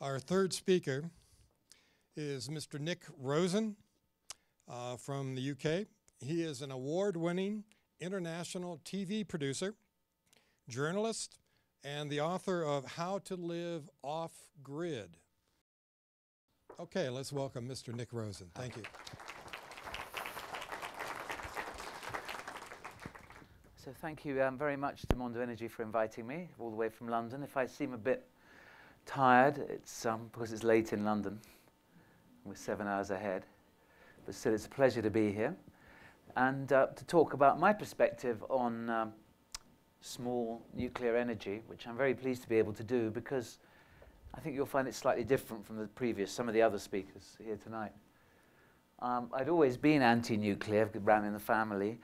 Our third speaker is Mr. Nick Rosen from the UK. He is an award-winning international TV producer, journalist, and the author of How to Live Off-Grid. Okay, let's welcome Mr. Nick Rosen. Thank you. So thank you very much to Mondo Energy for inviting me all the way from London. If I seem a bit tired, it's because it's late in London. We're 7 hours ahead. But still, it's a pleasure to be here and to talk about my perspective on small nuclear energy, which I'm very pleased to be able to do because I think you'll find it slightly different from some of the other speakers here tonight. I'd always been anti-nuclear, ran in the family.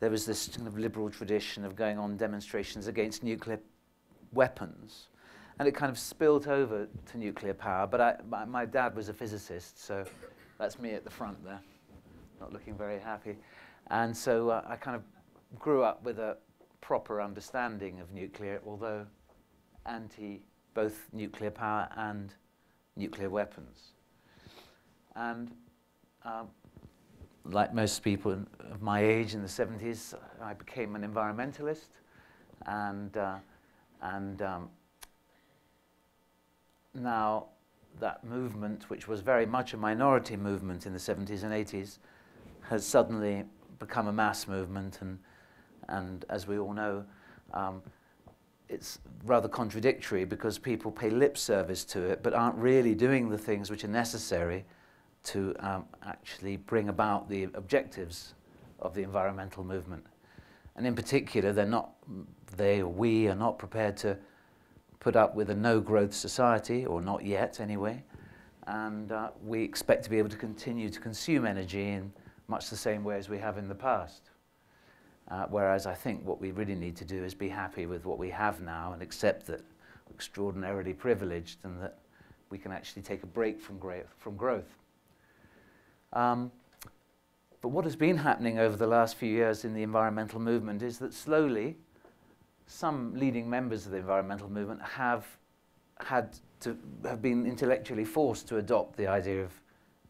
There was this kind of liberal tradition of going on demonstrations against nuclear weapons. And it kind of spilt over to nuclear power. But my dad was a physicist, so that's me at the front there, not looking very happy. And so I kind of grew up with a proper understanding of nuclear, although anti both nuclear power and nuclear weapons. And like most people of my age in the 70s, I became an environmentalist, and now that movement, which was very much a minority movement in the 70s and 80s, has suddenly become a mass movement, and as we all know, it's rather contradictory because people pay lip service to it but aren't really doing the things which are necessary to actually bring about the objectives of the environmental movement. And in particular, we are not prepared to put up with a no-growth society, or not yet anyway, and we expect to be able to continue to consume energy in much the same way as we have in the past. Whereas I think what we really need to do is be happy with what we have now and accept that we're extraordinarily privileged and that we can actually take a break from growth. But what has been happening over the last few years in the environmental movement is that slowly some leading members of the environmental movement have been intellectually forced to adopt the idea of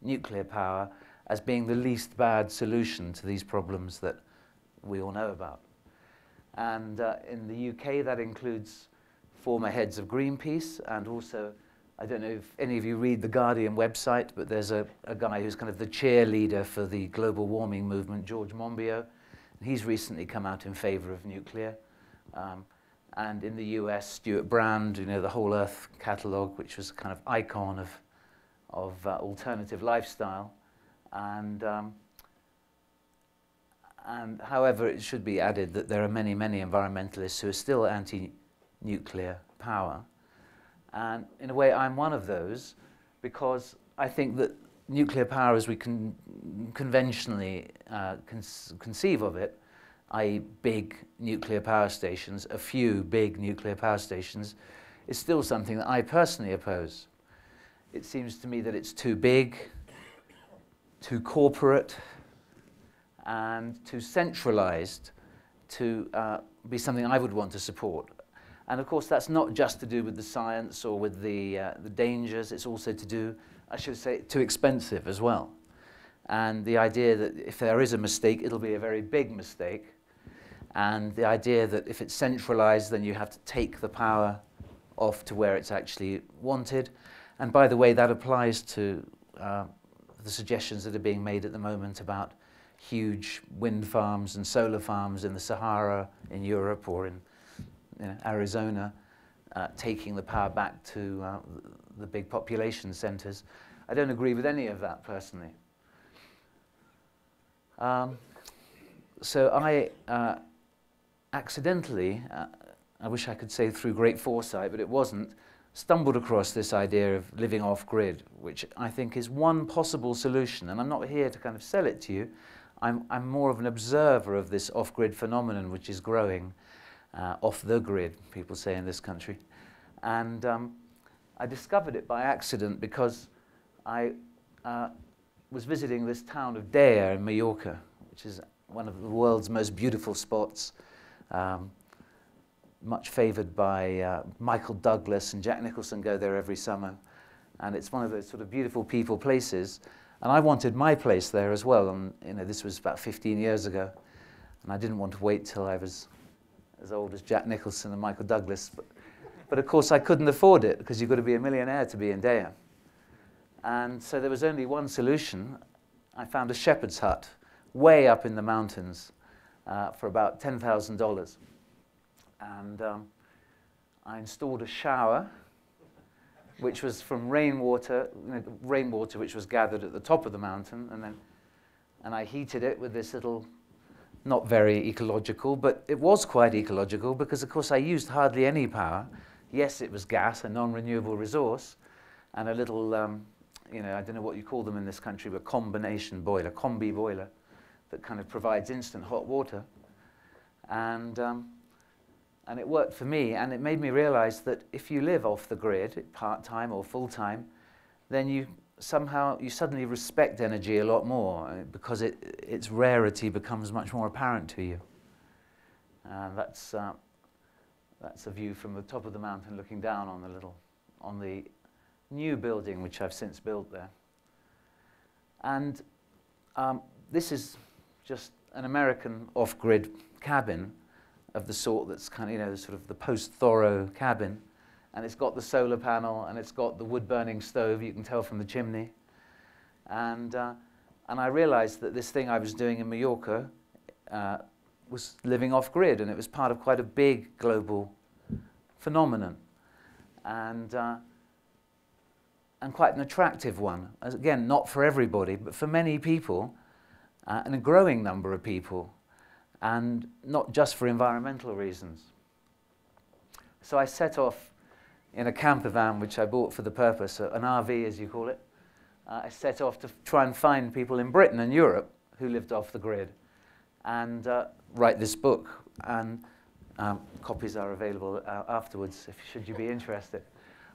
nuclear power as being the least bad solution to these problems that we all know about. And in the UK, that includes former heads of Greenpeace, and also, I don't know if any of you read the Guardian website, but there's a guy who's kind of the cheerleader for the global warming movement, George Monbiot. He's recently come out in favor of nuclear. And in the US, Stuart Brand, the Whole Earth catalogue, which was a kind of icon of alternative lifestyle. And however, it should be added that there are many, many environmentalists who are still anti-nuclear power. And in a way, I'm one of those, because I think that nuclear power, as we can conventionally conceive of it, i.e. big nuclear power stations, a few big nuclear power stations, is still something that I personally oppose. It seems to me that it's too big, too corporate, and too centralized to be something I would want to support. And of course, that's not just to do with the science or with the dangers. It's also to do, I should say, too expensive as well. And the idea that if there is a mistake, it'll be a very big mistake. And the idea that if it's centralized, then you have to take the power off to where it's actually wanted. And by the way, that applies to the suggestions that are being made at the moment about huge wind farms and solar farms in the Sahara in Europe or in Arizona, taking the power back to the big population centers. I don't agree with any of that personally. So I accidentally, I wish I could say through great foresight, but it wasn't, stumbled across this idea of living off-grid, which I think is one possible solution. And I'm not here to kind of sell it to you. I'm more of an observer of this off-grid phenomenon, which is growing, off the grid, people say in this country. And I discovered it by accident because I was visiting this town of Dea in Mallorca, which is one of the world's most beautiful spots, much favoured by Michael Douglas, and Jack Nicholson go there every summer. and it's one of those sort of beautiful people places. And I wanted my place there as well, and you know, this was about 15 years ago, and I didn't want to wait till I was as old as Jack Nicholson and Michael Douglas. But of course I couldn't afford it, because you've got to be a millionaire to be in Dea. And so there was only one solution. I found a shepherd's hut way up in the mountains for about $10,000. And I installed a shower, which was from rainwater, rainwater which was gathered at the top of the mountain, and I heated it with this little, not very ecological, but it was quite ecological, because of course I used hardly any power. Yes, it was gas, a non-renewable resource, and a little, you know, I don't know what you call them in this country, but combination boiler, combi boiler, that kind of provides instant hot water. And it worked for me, and it made me realize that if you live off the grid, part-time or full-time, then you suddenly respect energy a lot more, because its rarity becomes much more apparent to you. That's a view from the top of the mountain looking down on the new building which I've since built there. And this is just an American off-grid cabin of the sort that's kind of, you know, sort of the post-Thoreau cabin. And it's got the solar panel, and it's got the wood-burning stove, you can tell from the chimney. And I realized that this thing I was doing in Mallorca was living off-grid, and it was part of quite a big global phenomenon. And quite an attractive one. As, again, not for everybody, but for many people, and a growing number of people, and not just for environmental reasons. So I set off in a camper van, which I bought for the purpose, an RV as you call it. I set off to try and find people in Britain and Europe who lived off the grid, and write this book. And copies are available afterwards, should you be interested.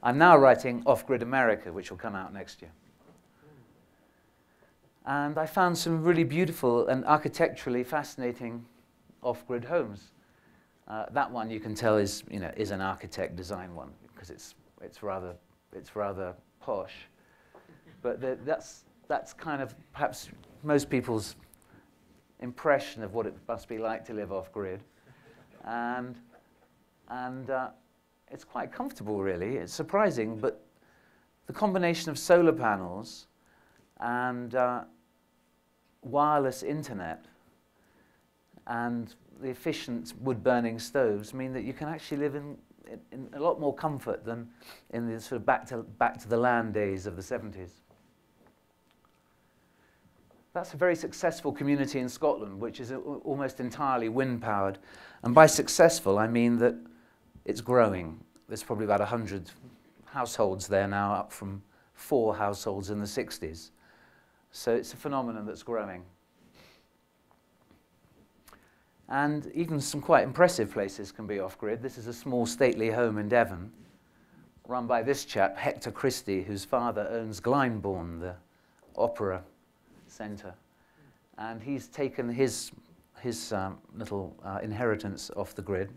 I'm now writing Off-Grid America, which will come out next year. And I found some really beautiful and architecturally fascinating off-grid homes. That one you can tell is, you know, is an architect design one, because it's rather posh. But that's kind of perhaps most people's impression of what it must be like to live off-grid, and it's quite comfortable, really. It's surprising, but the combination of solar panels and wireless internet and the efficient wood-burning stoves mean that you can actually live in a lot more comfort than in the sort of back to the land days of the 70s. That's a very successful community in Scotland, which is almost entirely wind-powered. And by successful, I mean that it's growing. There's probably about 100 households there now, up from 4 households in the 60s. So it's a phenomenon that's growing. And even some quite impressive places can be off-grid. This is a small stately home in Devon, run by this chap, Hector Christie, whose father owns Glyndebourne, the opera centre. And he's taken his little inheritance off the grid.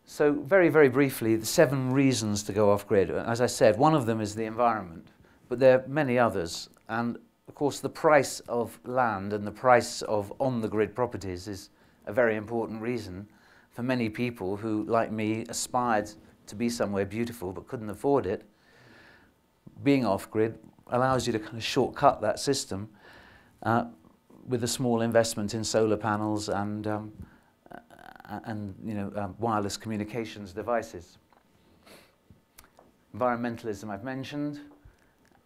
So very, very briefly, the 7 reasons to go off-grid. As I said, one of them is the environment, but there are many others. And of course, the price of land and the price of on-the-grid properties is a very important reason for many people who, like me, aspired to be somewhere beautiful but couldn't afford it. Being off-grid allows you to kind of shortcut that system with a small investment in solar panels and you know, wireless communications devices. Environmentalism I've mentioned.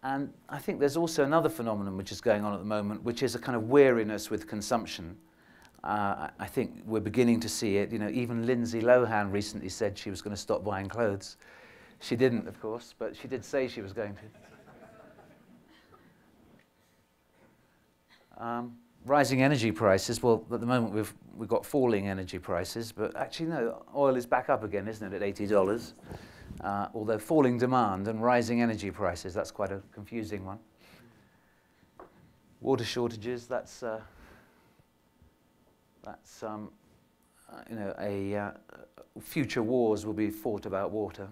And I think there's also another phenomenon which is going on at the moment, which is a kind of weariness with consumption. I think we're beginning to see it. You know, even Lindsay Lohan recently said she was going to stop buying clothes. She didn't, of course, but she did say she was going to. Rising energy prices. Well, at the moment we've got falling energy prices, but actually no, oil is back up again, isn't it, at $80? Although falling demand and rising energy prices, that's quite a confusing one. Water shortages, that's you know, future wars will be fought about water.